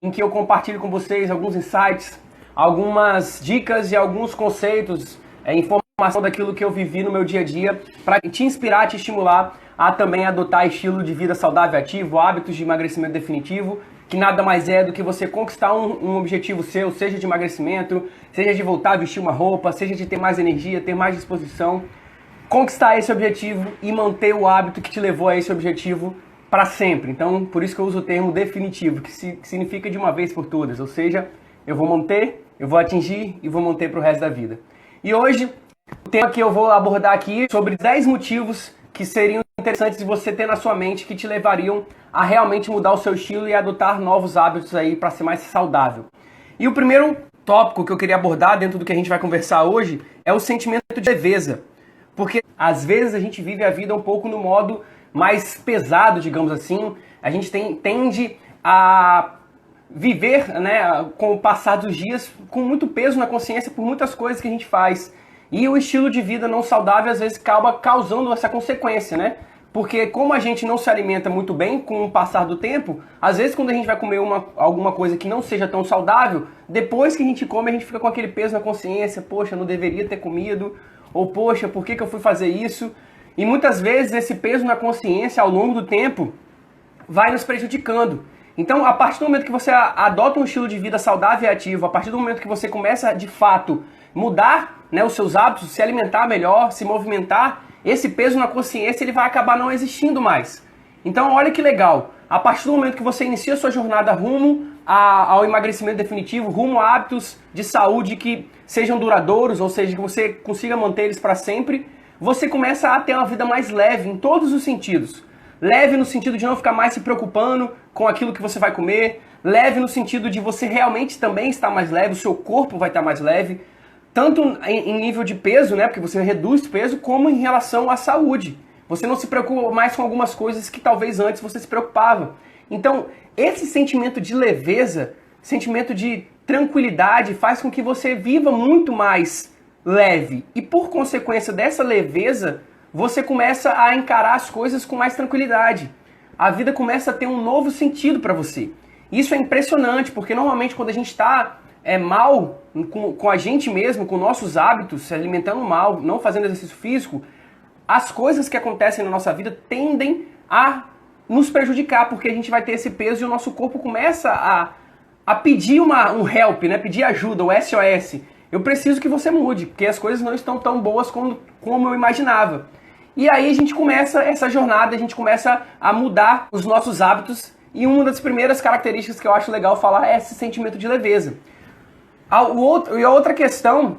em que eu compartilho com vocês alguns insights, algumas dicas e alguns conceitos, informação daquilo que eu vivi no meu dia a dia, para te inspirar, te estimular a também adotar estilo de vida saudável ativo, hábitos de emagrecimento definitivo, que nada mais é do que você conquistar um objetivo seu, seja de emagrecimento, seja de voltar a vestir uma roupa, seja de ter mais energia, ter mais disposição, conquistar esse objetivo e manter o hábito que te levou a esse objetivo para sempre. Então, por isso que eu uso o termo definitivo, que significa de uma vez por todas, ou seja, eu vou manter, eu vou atingir e vou manter para o resto da vida. E hoje, o tema que eu vou abordar aqui é sobre 10 motivos que seriam interessantes de você ter na sua mente que te levariam a realmente mudar o seu estilo e adotar novos hábitos aí para ser mais saudável. E o primeiro tópico que eu queria abordar dentro do que a gente vai conversar hoje é o sentimento de leveza. Porque às vezes a gente vive a vida um pouco no modo mais pesado, digamos assim. A gente tende a viver, né, com o passar dos dias com muito peso na consciência por muitas coisas que a gente faz. E o estilo de vida não saudável às vezes acaba causando essa consequência, né? Porque como a gente não se alimenta muito bem com o passar do tempo, às vezes quando a gente vai comer alguma coisa que não seja tão saudável, depois que a gente come a gente fica com aquele peso na consciência, poxa, não deveria ter comido, ou poxa, por que eu fui fazer isso? E muitas vezes esse peso na consciência ao longo do tempo vai nos prejudicando. Então, a partir do momento que você adota um estilo de vida saudável e ativo, a partir do momento que você começa de fato mudar, né, os seus hábitos, se alimentar melhor, se movimentar, esse peso na consciência ele vai acabar não existindo mais. Então, olha que legal. A partir do momento que você inicia a sua jornada rumo ao emagrecimento definitivo, rumo a hábitos de saúde que sejam duradouros, ou seja, que você consiga manter eles para sempre, você começa a ter uma vida mais leve em todos os sentidos. Leve no sentido de não ficar mais se preocupando com aquilo que você vai comer, leve no sentido de você realmente também estar mais leve, o seu corpo vai estar mais leve, tanto em nível de peso, né, porque você reduz peso, como em relação à saúde. Você não se preocupa mais com algumas coisas que talvez antes você se preocupava. Então, esse sentimento de leveza, sentimento de tranquilidade, faz com que você viva muito mais leve. E por consequência dessa leveza, você começa a encarar as coisas com mais tranquilidade. A vida começa a ter um novo sentido para você. Isso é impressionante, porque normalmente quando a gente está mal com a gente mesmo, com nossos hábitos, se alimentando mal, não fazendo exercício físico, as coisas que acontecem na nossa vida tendem a nos prejudicar, porque a gente vai ter esse peso e o nosso corpo começa a pedir um help, né? Pedir ajuda, o SOS. Eu preciso que você mude, porque as coisas não estão tão boas como eu imaginava. E aí a gente começa essa jornada, a gente começa a mudar os nossos hábitos, e uma das primeiras características que eu acho legal falar é esse sentimento de leveza. E a outra questão,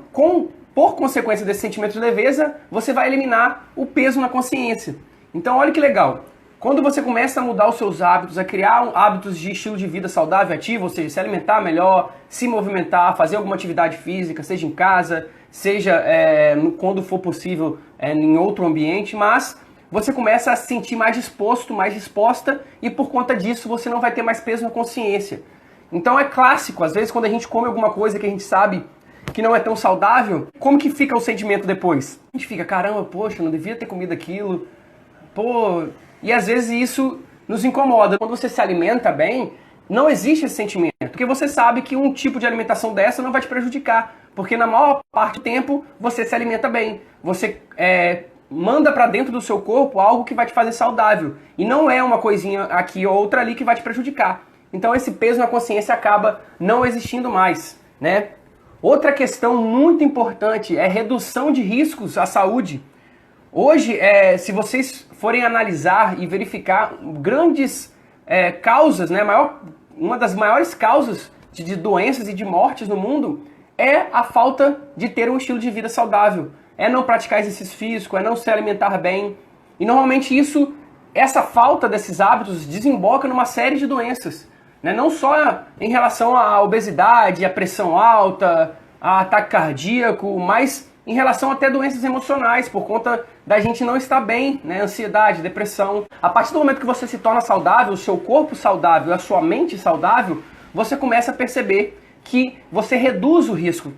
por consequência desse sentimento de leveza, você vai eliminar o peso na consciência. Então olha que legal. Quando você começa a mudar os seus hábitos, a criar hábitos de estilo de vida saudável e ativo, ou seja, se alimentar melhor, se movimentar, fazer alguma atividade física, seja em casa, seja quando for possível em outro ambiente, mas você começa a se sentir mais disposto, mais disposta, e por conta disso você não vai ter mais peso na consciência. Então é clássico, às vezes quando a gente come alguma coisa que a gente sabe que não é tão saudável, como que fica o sentimento depois? A gente fica, caramba, poxa, não devia ter comido aquilo, pô... E às vezes isso nos incomoda. Quando você se alimenta bem, não existe esse sentimento. Porque você sabe que um tipo de alimentação dessa não vai te prejudicar. Porque na maior parte do tempo você se alimenta bem. Você manda para dentro do seu corpo algo que vai te fazer saudável. E não é uma coisinha aqui ou outra ali que vai te prejudicar. Então esse peso na consciência acaba não existindo mais, né? Outra questão muito importante é redução de riscos à saúde. Hoje, se vocês forem analisar e verificar grandes causas, né, uma das maiores causas de doenças e de mortes no mundo é a falta de ter um estilo de vida saudável. É não praticar exercício físico, é não se alimentar bem. E normalmente essa falta desses hábitos desemboca numa série de doenças. Né? Não só em relação à obesidade, à pressão alta, a ataque cardíaco, mas em relação até doenças emocionais, por conta da gente não estar bem, né? Ansiedade, depressão. A partir do momento que você se torna saudável, o seu corpo saudável, a sua mente saudável, você começa a perceber que você reduz o risco.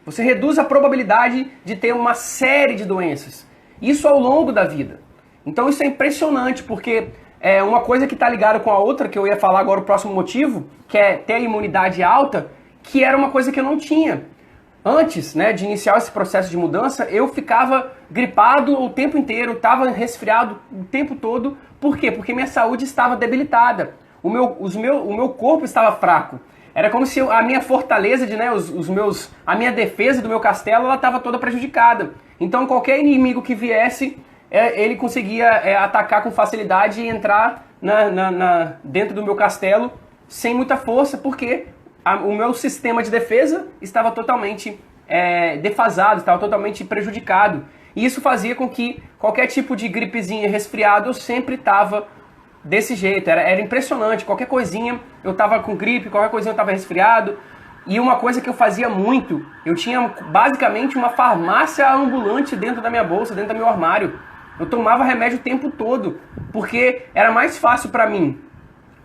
Você reduz a probabilidade de ter uma série de doenças. Isso ao longo da vida. Então isso é impressionante, porque é uma coisa que está ligada com a outra, que eu ia falar agora o próximo motivo, que é ter a imunidade alta, que era uma coisa que eu não tinha. Antes, né, de iniciar esse processo de mudança, eu ficava gripado o tempo inteiro, estava resfriado o tempo todo. Por quê? Porque minha saúde estava debilitada. O meu corpo estava fraco. Era como se a minha fortaleza, né, a minha defesa do meu castelo, ela estava toda prejudicada. Então qualquer inimigo que viesse, ele conseguia atacar com facilidade e entrar dentro do meu castelo sem muita força, porque o meu sistema de defesa estava totalmente defasado, estava totalmente prejudicado. E isso fazia com que qualquer tipo de gripezinha, resfriado, eu sempre estava desse jeito. Era impressionante. Qualquer coisinha eu estava com gripe, qualquer coisinha eu estava resfriado. E uma coisa que eu fazia muito, eu tinha basicamente uma farmácia ambulante dentro da minha bolsa, dentro do meu armário. Eu tomava remédio o tempo todo, porque era mais fácil para mim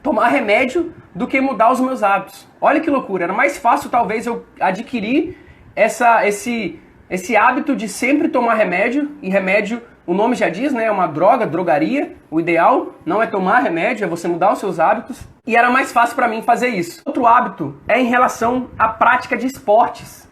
tomar remédio do que mudar os meus hábitos. Olha que loucura, era mais fácil talvez eu adquirir esse hábito de sempre tomar remédio, e remédio, o nome já diz, né, é uma droga, drogaria. O ideal não é tomar remédio, é você mudar os seus hábitos, e era mais fácil para mim fazer isso. Outro hábito é em relação à prática de esportes.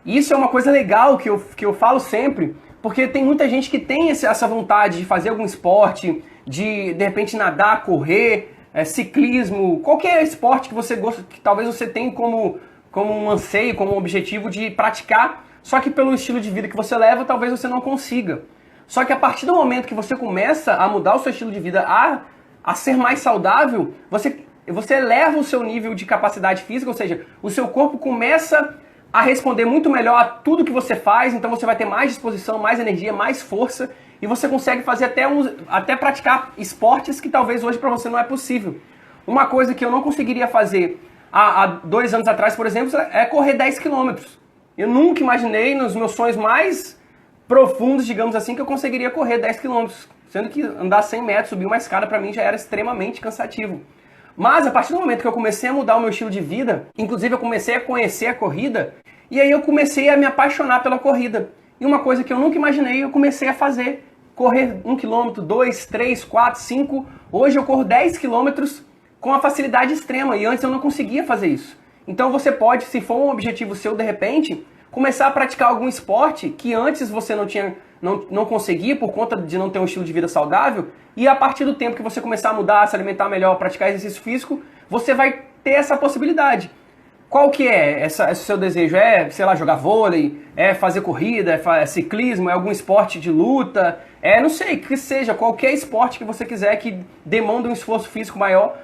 Isso é uma coisa legal que eu falo sempre, porque tem muita gente que tem essa vontade de fazer algum esporte, de repente nadar, correr, ciclismo, qualquer esporte que você gosta, que talvez você tenha como um anseio, como um objetivo de praticar, só que pelo estilo de vida que você leva, talvez você não consiga. Só que a partir do momento que você começa a mudar o seu estilo de vida, a ser mais saudável, você eleva o seu nível de capacidade física, ou seja, o seu corpo começa a responder muito melhor a tudo que você faz, então você vai ter mais disposição, mais energia, mais força, e você consegue fazer até praticar esportes que talvez hoje para você não é possível. Uma coisa que eu não conseguiria fazer há 2 anos atrás, por exemplo, é correr 10 quilômetros. Eu nunca imaginei, nos meus sonhos mais profundos, digamos assim, que eu conseguiria correr 10 quilômetros, sendo que andar 100 metros, subir uma escada, para mim já era extremamente cansativo. Mas a partir do momento que eu comecei a mudar o meu estilo de vida, inclusive eu comecei a conhecer a corrida, e aí eu comecei a me apaixonar pela corrida. E uma coisa que eu nunca imaginei, eu comecei a fazer. Correr 1 quilômetro, 2, 3, 4, 5. Hoje eu corro 10 quilômetros com uma facilidade extrema, e antes eu não conseguia fazer isso. Então você pode, se for um objetivo seu de repente, começar a praticar algum esporte que antes você não conseguia por conta de não ter um estilo de vida saudável, e a partir do tempo que você começar a mudar, se alimentar melhor, praticar exercício físico, você vai ter essa possibilidade. Qual que é esse seu desejo? É, sei lá, jogar vôlei? É fazer corrida? É ciclismo? É algum esporte de luta? Não sei, que seja, qualquer esporte que você quiser que demanda um esforço físico maior,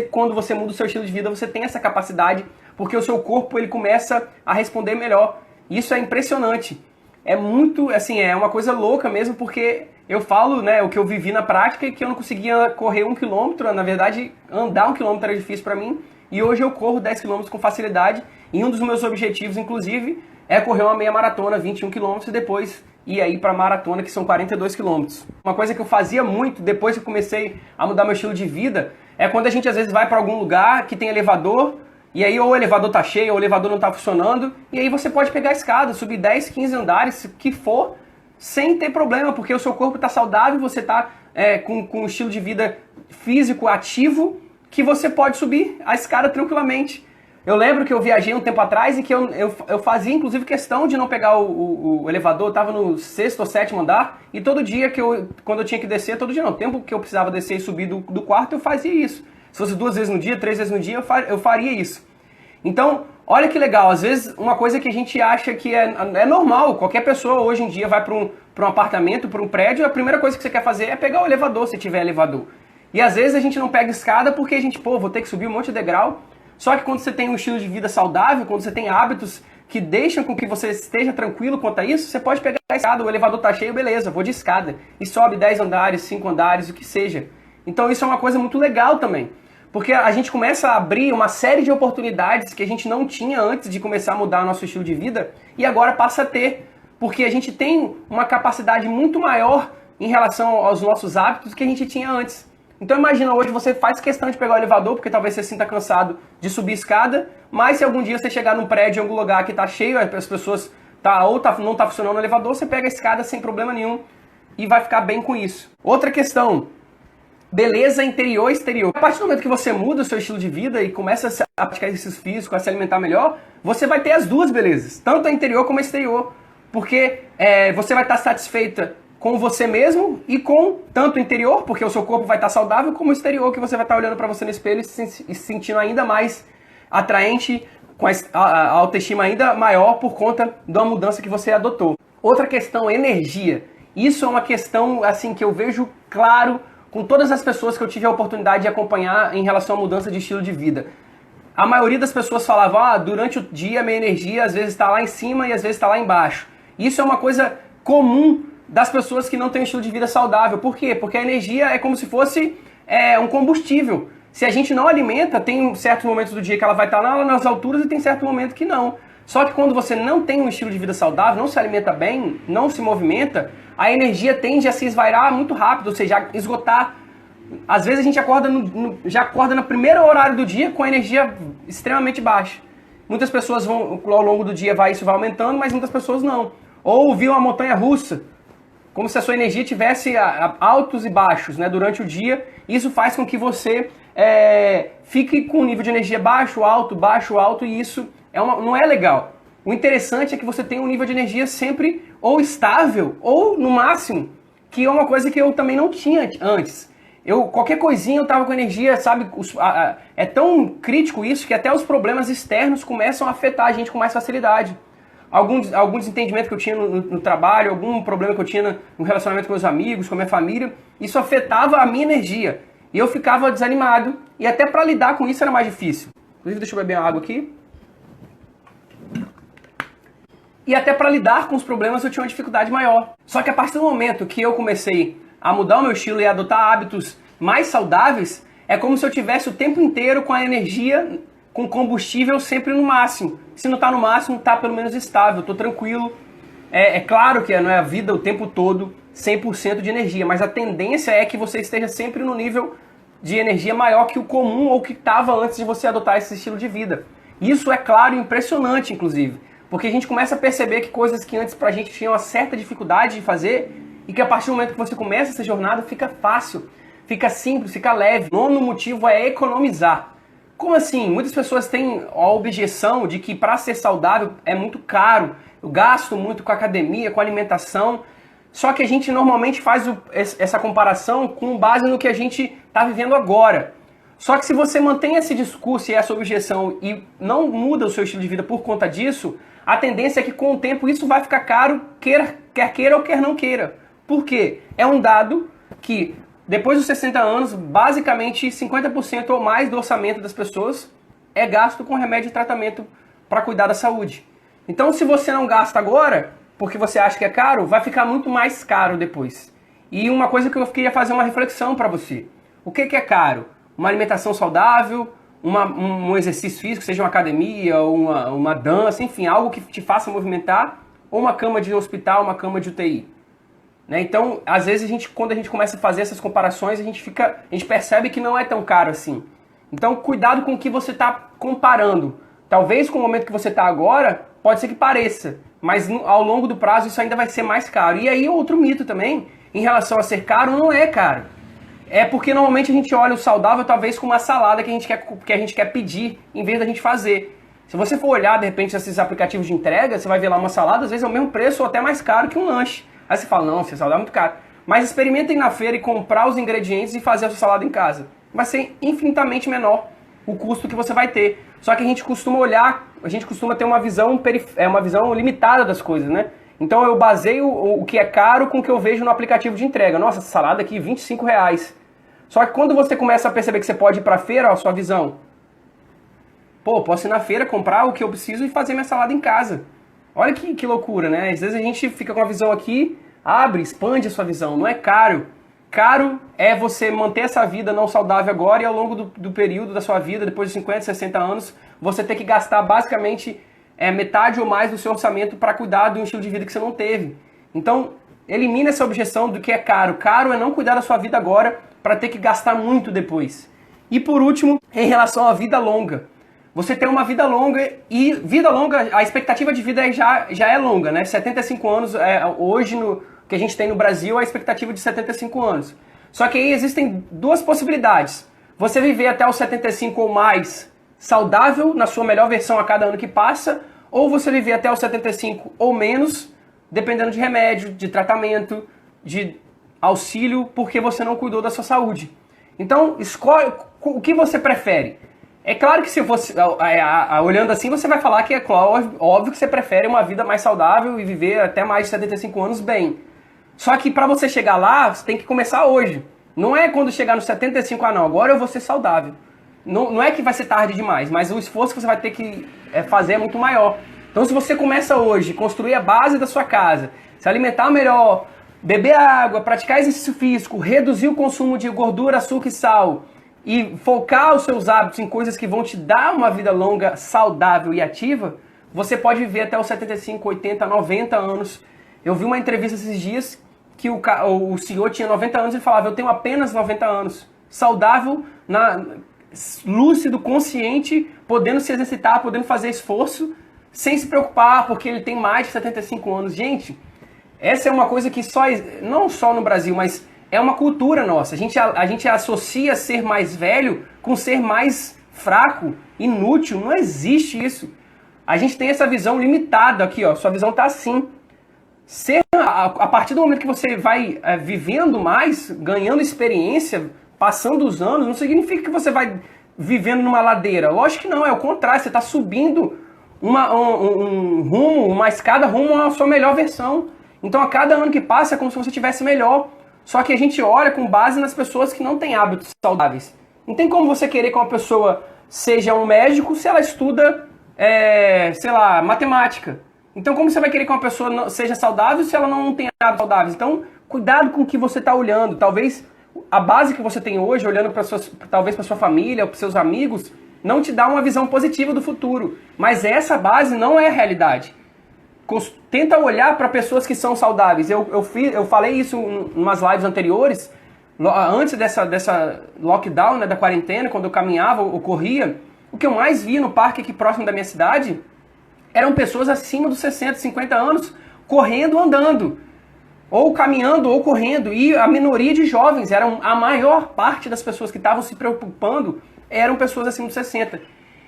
quando você muda o seu estilo de vida, você tem essa capacidade, porque o seu corpo ele começa a responder melhor. Isso é impressionante. É muito, assim, é uma coisa louca mesmo, porque eu falo, né, o que eu vivi na prática é que eu não conseguia correr 1 quilômetro, na verdade, andar 1 quilômetro era difícil para mim, e hoje eu corro 10 quilômetros com facilidade, e um dos meus objetivos, inclusive, é correr uma meia maratona, 21 quilômetros, e depois ir aí para maratona, que são 42 quilômetros. Uma coisa que eu fazia muito, depois que eu comecei a mudar meu estilo de vida, é quando a gente às vezes vai para algum lugar que tem elevador, e aí ou o elevador tá cheio, ou o elevador não tá funcionando, e aí você pode pegar a escada, subir 10, 15 andares, que for, sem ter problema, porque o seu corpo tá saudável, você tá com um estilo de vida físico ativo, que você pode subir a escada tranquilamente. Eu lembro que eu viajei um tempo atrás e que eu fazia inclusive questão de não pegar o elevador, eu tava no 6º ou 7º andar, e todo dia quando eu tinha que descer, todo dia não, o tempo que eu precisava descer e subir do quarto, eu fazia isso. Se fosse 2 vezes no dia, 3 vezes no dia, eu faria isso. Então, olha que legal, às vezes uma coisa que a gente acha que é normal, qualquer pessoa hoje em dia vai para um apartamento, para um prédio, a primeira coisa que você quer fazer é pegar o elevador, se tiver elevador. E às vezes a gente não pega escada porque a gente, vou ter que subir um monte de degrau. Só que quando você tem um estilo de vida saudável, quando você tem hábitos que deixam com que você esteja tranquilo quanto a isso, você pode pegar a escada, o elevador tá cheio, beleza, vou de escada. E sobe 10 andares, 5 andares, o que seja. Então isso é uma coisa muito legal também. Porque a gente começa a abrir uma série de oportunidades que a gente não tinha antes de começar a mudar o nosso estilo de vida, e agora passa a ter. Porque a gente tem uma capacidade muito maior em relação aos nossos hábitos do que a gente tinha antes. Então imagina, hoje você faz questão de pegar o elevador, porque talvez você se sinta cansado de subir escada, mas se algum dia você chegar num prédio em algum lugar que está cheio, as pessoas não tá funcionando o elevador, você pega a escada sem problema nenhum e vai ficar bem com isso. Outra questão, beleza interior e exterior. A partir do momento que você muda o seu estilo de vida e começa a praticar exercício físico, a se alimentar melhor, você vai ter as duas belezas, tanto a interior como a exterior. Porque você vai estar satisfeita com você mesmo e com tanto o interior, porque o seu corpo vai estar saudável, como o exterior, que você vai estar olhando para você no espelho e se sentindo ainda mais atraente, com a autoestima ainda maior por conta de uma mudança que você adotou. Outra questão, energia. Isso é uma questão assim que eu vejo claro com todas as pessoas que eu tive a oportunidade de acompanhar em relação à mudança de estilo de vida. A maioria das pessoas falava, durante o dia minha energia às vezes está lá em cima e às vezes está lá embaixo. Isso é uma coisa comum das pessoas que não têm um estilo de vida saudável. Por quê? Porque a energia é como se fosse um combustível. Se a gente não alimenta, tem certos momentos do dia que ela vai estar lá nas alturas e tem certo momento que não. Só que quando você não tem um estilo de vida saudável, não se alimenta bem, não se movimenta, a energia tende a se esvairar muito rápido, ou seja, a esgotar. Às vezes a gente acorda já acorda no primeiro horário do dia com a energia extremamente baixa. Muitas pessoas vão, ao longo do dia isso vai aumentando, mas muitas pessoas não. Ou viu uma montanha russa, como se a sua energia tivesse altos e baixos, né, durante o dia. Isso faz com que você fique com um nível de energia baixo, alto, e isso não é legal. O interessante é que você tenha um nível de energia sempre ou estável, ou no máximo, que é uma coisa que eu também não tinha antes. Qualquer coisinha eu tava com energia, sabe? É tão crítico isso que até os problemas externos começam a afetar a gente com mais facilidade. Algum desentendimento que eu tinha no trabalho, algum problema que eu tinha no relacionamento com meus amigos, com a minha família, isso afetava a minha energia. E eu ficava desanimado. E até para lidar com isso era mais difícil. Inclusive, deixa eu beber uma água aqui. E até para lidar com os problemas eu tinha uma dificuldade maior. Só que a partir do momento que eu comecei a mudar o meu estilo e a adotar hábitos mais saudáveis, é como se eu tivesse o tempo inteiro com a energia, com combustível sempre no máximo. Se não está no máximo, está pelo menos estável, estou tranquilo. É claro que não é a vida o tempo todo 100% de energia, mas a tendência é que você esteja sempre no nível de energia maior que o comum ou que estava antes de você adotar esse estilo de vida. Isso é claro e impressionante, inclusive, porque a gente começa a perceber que coisas que antes pra gente tinha uma certa dificuldade de fazer e que a partir do momento que você começa essa jornada fica fácil, fica simples, fica leve. O nono motivo é economizar. Como assim? Muitas pessoas têm a objeção de que para ser saudável é muito caro, eu gasto muito com academia, com alimentação, só que a gente normalmente faz essa comparação com base no que a gente está vivendo agora. Só que se você mantém esse discurso e essa objeção e não muda o seu estilo de vida por conta disso, a tendência é que com o tempo isso vai ficar caro, quer queira ou quer não queira. Por quê? É um dado que depois dos 60 anos, basicamente 50% ou mais do orçamento das pessoas é gasto com remédio e tratamento para cuidar da saúde. Então se você não gasta agora, porque você acha que é caro, vai ficar muito mais caro depois. E uma coisa que eu queria fazer uma reflexão para você. O que é caro? Uma alimentação saudável, um exercício físico, seja uma academia, uma dança, enfim, algo que te faça movimentar, ou uma cama de hospital, uma cama de UTI. Né? Então, às vezes, quando a gente começa a fazer essas comparações, a gente percebe que não é tão caro assim. Então, cuidado com o que você está comparando. Talvez com o momento que você está agora, pode ser que pareça, mas ao longo do prazo isso ainda vai ser mais caro. E aí, outro mito também, em relação a ser caro, não é caro. É porque normalmente a gente olha o saudável talvez como uma salada que a gente quer pedir em vez da gente fazer. Se você for olhar, de repente, esses aplicativos de entrega, você vai ver lá uma salada, às vezes é o mesmo preço ou até mais caro que um lanche. Aí você fala, não, ser saudável é muito caro. Mas experimentem na feira e comprar os ingredientes e fazer a sua salada em casa. Vai ser infinitamente menor o custo que você vai ter. Só que a gente costuma ter uma visão limitada das coisas, né? Então eu baseio o que é caro com o que eu vejo no aplicativo de entrega. Nossa, essa salada aqui, R$25. Só que quando você começa a perceber que você pode ir pra feira, ó, a sua visão. Pô, posso ir na feira, comprar o que eu preciso e fazer minha salada em casa. Olha que loucura, né? Às vezes a gente fica com a visão aqui, expande a sua visão. Não é caro. Caro é você manter essa vida não saudável agora e ao longo do período da sua vida, depois de 50, 60 anos, você ter que gastar basicamente metade ou mais do seu orçamento para cuidar de um estilo de vida que você não teve. Então, elimina essa objeção do que é caro. Caro é não cuidar da sua vida agora para ter que gastar muito depois. E por último, em relação à vida longa. Você tem uma vida longa e vida longa, a expectativa de vida já é longa, né? 75 anos, hoje no que a gente tem no Brasil, a expectativa de 75 anos. Só que aí existem duas possibilidades. Você viver até os 75 ou mais saudável, na sua melhor versão a cada ano que passa, ou você viver até os 75 ou menos, dependendo de remédio, de tratamento, de auxílio, porque você não cuidou da sua saúde. Então, escolhe o que você prefere. É claro que se você, olhando assim, você vai falar que é óbvio que você prefere uma vida mais saudável e viver até mais de 75 anos bem. Só que para você chegar lá, você tem que começar hoje. Não é quando chegar nos 75, não, agora eu vou ser saudável. Não é que vai ser tarde demais, mas o esforço que você vai ter que fazer é muito maior. Então se você começa hoje, construir a base da sua casa, se alimentar melhor, beber água, praticar exercício físico, reduzir o consumo de gordura, açúcar e sal e focar os seus hábitos em coisas que vão te dar uma vida longa, saudável e ativa, você pode viver até os 75, 80, 90 anos. Eu vi uma entrevista esses dias que o senhor tinha 90 anos e falava, eu tenho apenas 90 anos, saudável, lúcido, consciente, podendo se exercitar, podendo fazer esforço, sem se preocupar, porque ele tem mais de 75 anos. Gente, essa é uma coisa que não só no Brasil, mas é uma cultura nossa. A gente associa ser mais velho com ser mais fraco, inútil. Não existe isso. A gente tem essa visão limitada aqui, ó. Sua visão tá assim. A partir do momento que você vai vivendo mais, ganhando experiência, passando os anos, não significa que você vai vivendo numa ladeira. Lógico que não, é o contrário. Você está subindo uma escada rumo à sua melhor versão. Então a cada ano que passa é como se você tivesse melhor. Só que a gente olha com base nas pessoas que não têm hábitos saudáveis. Não tem como você querer que uma pessoa seja um médico se ela estuda, sei lá, matemática. Então como você vai querer que uma pessoa seja saudável se ela não tem hábitos saudáveis? Então cuidado com o que você está olhando. Talvez a base que você tem hoje, olhando talvez para sua família ou para seus amigos, não te dá uma visão positiva do futuro. Mas essa base não é a realidade. Tenta olhar para pessoas que são saudáveis. Eu falei isso em umas lives anteriores, antes dessa lockdown, né, da quarentena, quando eu caminhava ou corria. O que eu mais vi no parque aqui próximo da minha cidade eram pessoas acima dos 60, 50 anos correndo, andando. Ou caminhando ou correndo. E a minoria de jovens, a maior parte das pessoas que estavam se preocupando eram pessoas acima dos 60.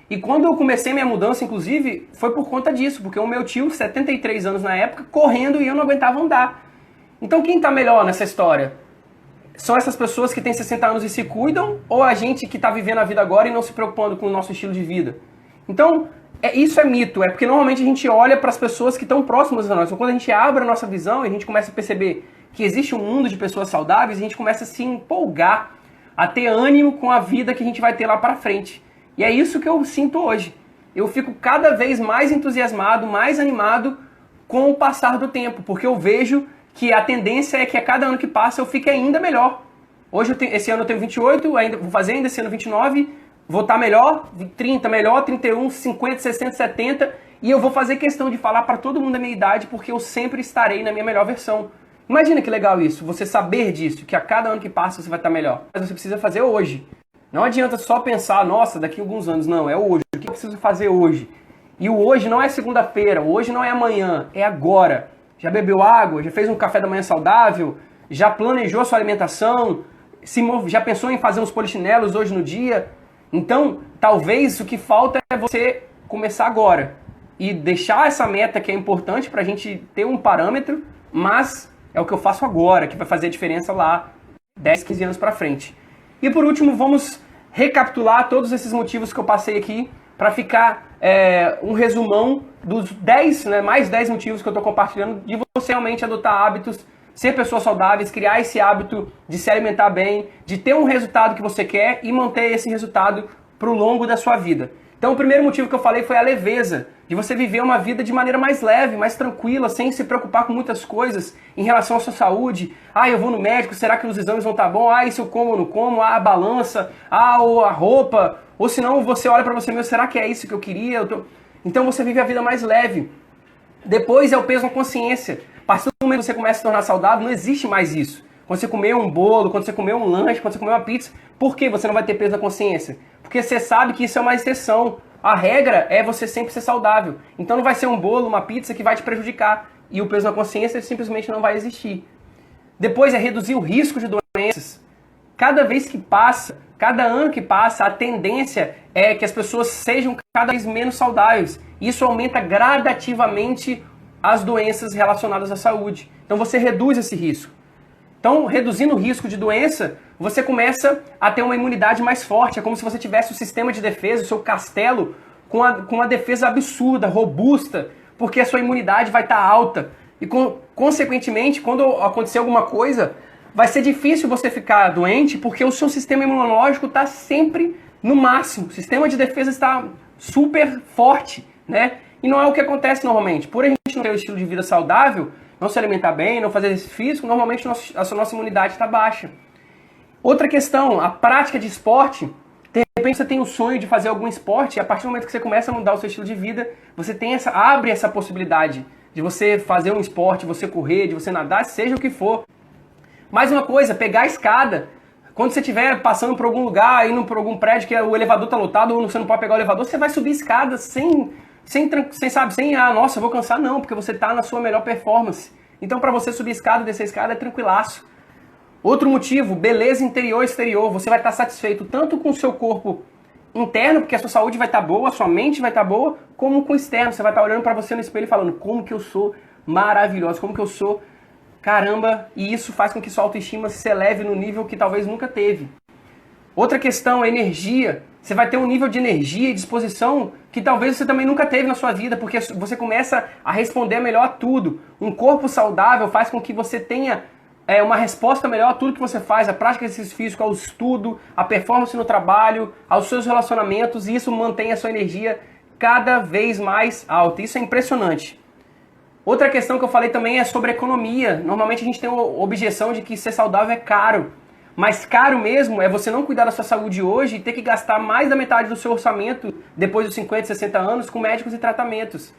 E quando eu comecei minha mudança, inclusive, foi por conta disso. Porque o meu tio, 73 anos na época, correndo e eu não aguentava andar. Então quem está melhor nessa história? São essas pessoas que têm 60 anos e se cuidam? Ou a gente que está vivendo a vida agora e não se preocupando com o nosso estilo de vida? Então, isso é mito. É porque normalmente a gente olha para as pessoas que estão próximas a nós. Então, quando a gente abre a nossa visão e a gente começa a perceber que existe um mundo de pessoas saudáveis, a gente começa a se empolgar, a ter ânimo com a vida que a gente vai ter lá para frente. E é isso que eu sinto hoje. Eu fico cada vez mais entusiasmado, mais animado com o passar do tempo, porque eu vejo que a tendência é que a cada ano que passa eu fique ainda melhor. Hoje, esse ano eu tenho 28, vou fazer ainda esse ano 29, vou estar melhor, 30 melhor, 31, 50, 60, 70, e eu vou fazer questão de falar para todo mundo da minha idade, porque eu sempre estarei na minha melhor versão. Imagina que legal isso, você saber disso, que a cada ano que passa você vai estar melhor. Mas você precisa fazer hoje. Não adianta só pensar, nossa, daqui a alguns anos. Não, é hoje. O que eu preciso fazer hoje? E o hoje não é segunda-feira, o hoje não é amanhã, é agora. Já bebeu água? Já fez um café da manhã saudável? Já planejou a sua alimentação? Já pensou em fazer uns polichinelos hoje no dia? Então, talvez o que falta é você começar agora. E deixar essa meta que é importante para a gente ter um parâmetro, mas é o que eu faço agora, que vai fazer a diferença lá 10, 15 anos para frente. E por último, vamos recapitular todos esses motivos que eu passei aqui para ficar um resumão dos 10, mais 10 motivos que eu estou compartilhando de você realmente adotar hábitos, ser pessoas saudáveis, criar esse hábito de se alimentar bem, de ter um resultado que você quer e manter esse resultado para o longo da sua vida. Então o primeiro motivo que eu falei foi a leveza, de você viver uma vida de maneira mais leve, mais tranquila, sem se preocupar com muitas coisas em relação à sua saúde. Ah, eu vou no médico, será que os exames vão estar bons? Ah, isso eu como ou não como? Ah, a balança, ou a roupa. Ou senão você olha para você mesmo, será que é isso que eu queria? Então você vive a vida mais leve. Depois é o peso na consciência. A partir do momento que você começa a se tornar saudável, não existe mais isso. Quando você comer um bolo, quando você comer um lanche, quando você comer uma pizza, por que você não vai ter peso na consciência? Porque você sabe que isso é uma exceção. A regra é você sempre ser saudável. Então não vai ser um bolo, uma pizza que vai te prejudicar. E o peso na consciência simplesmente não vai existir. Depois é reduzir o risco de doenças. cada vez que passa, cada ano que passa, a tendência é que as pessoas sejam cada vez menos saudáveis. Isso aumenta gradativamente as doenças relacionadas à saúde. Então você reduz esse risco. Então, reduzindo o risco de doença, você começa a ter uma imunidade mais forte. É como se você tivesse o sistema de defesa, o seu castelo, com uma defesa absurda, robusta, porque a sua imunidade vai estar alta. E, consequentemente, quando acontecer alguma coisa, vai ser difícil você ficar doente, porque o seu sistema imunológico está sempre no máximo. O sistema de defesa está super forte, né? E não é o que acontece normalmente. Por a gente não ter um estilo de vida saudável, não se alimentar bem, não fazer exercício físico, normalmente a nossa imunidade está baixa. Outra questão, a prática de esporte. De repente você tem o sonho de fazer algum esporte, e a partir do momento que você começa a mudar o seu estilo de vida, você abre essa possibilidade de você fazer um esporte, de você correr, de você nadar, seja o que for. Mais uma coisa, pegar a escada. Quando você estiver passando por algum lugar, indo por algum prédio que o elevador está lotado, ou você não pode pegar o elevador, você vai subir escada sem nossa, eu vou cansar, não, porque você está na sua melhor performance. Então, para você subir escada, descer escada, é tranquilaço. Outro motivo, beleza interior e exterior. Você vai estar satisfeito tanto com o seu corpo interno, porque a sua saúde vai estar boa, a sua mente vai estar boa, como com o externo. Você vai estar olhando para você no espelho e falando, como que eu sou maravilhosa, como que eu sou caramba, e isso faz com que sua autoestima se eleve no nível que talvez nunca teve. Outra questão é energia. Você vai ter um nível de energia e disposição que talvez você também nunca teve na sua vida, porque você começa a responder melhor a tudo. Um corpo saudável faz com que você tenha uma resposta melhor a tudo que você faz, a prática de exercício físico, ao estudo, a performance no trabalho, aos seus relacionamentos, e isso mantém a sua energia cada vez mais alta. Isso é impressionante. Outra questão que eu falei também é sobre economia. Normalmente a gente tem a objeção de que ser saudável é caro. Mas caro mesmo é você não cuidar da sua saúde hoje e ter que gastar mais da metade do seu orçamento depois dos 50, 60 anos com médicos e tratamentos.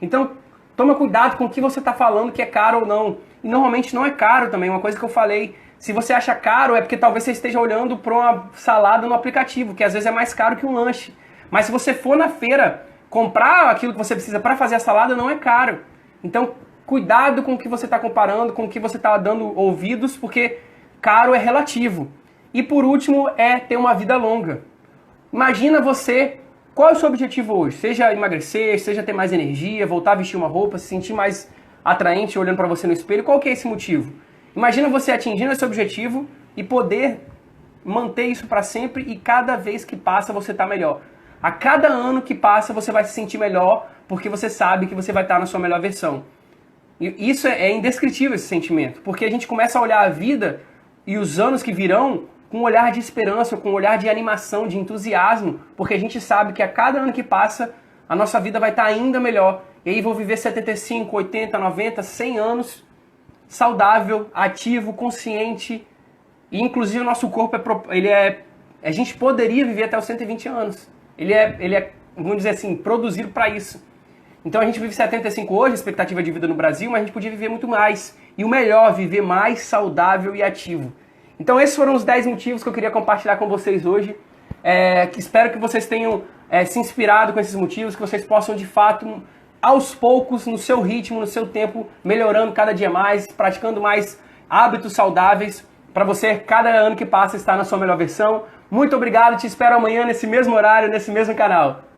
Então, toma cuidado com o que você está falando que é caro ou não. E normalmente não é caro também, uma coisa que eu falei. Se você acha caro é porque talvez você esteja olhando para uma salada no aplicativo, que às vezes é mais caro que um lanche. Mas se você for na feira comprar aquilo que você precisa para fazer a salada, não é caro. Então, cuidado com o que você está comparando, com o que você está dando ouvidos, porque caro é relativo. E por último, é ter uma vida longa. Imagina você, qual é o seu objetivo hoje? Seja emagrecer, seja ter mais energia, voltar a vestir uma roupa, se sentir mais atraente olhando para você no espelho. Qual que é esse motivo? Imagina você atingindo esse objetivo e poder manter isso para sempre e cada vez que passa você está melhor. A cada ano que passa você vai se sentir melhor porque você sabe que você vai estar na sua melhor versão. E isso é indescritível, esse sentimento, porque a gente começa a olhar a vida e os anos que virão com um olhar de esperança, com um olhar de animação, de entusiasmo, porque a gente sabe que a cada ano que passa, a nossa vida vai estar ainda melhor. E aí vou viver 75, 80, 90, 100 anos saudável, ativo, consciente. E inclusive o nosso corpo a gente poderia viver até os 120 anos. Ele é, vamos dizer assim, produzido para isso. Então a gente vive 75 hoje, a expectativa de vida no Brasil, mas a gente podia viver muito mais. E o melhor, viver mais saudável e ativo. Então esses foram os 10 motivos que eu queria compartilhar com vocês hoje. Espero que vocês tenham se inspirado com esses motivos, que vocês possam de fato, aos poucos, no seu ritmo, no seu tempo, melhorando cada dia mais, praticando mais hábitos saudáveis, para você, cada ano que passa, estar na sua melhor versão. Muito obrigado, te espero amanhã nesse mesmo horário, nesse mesmo canal.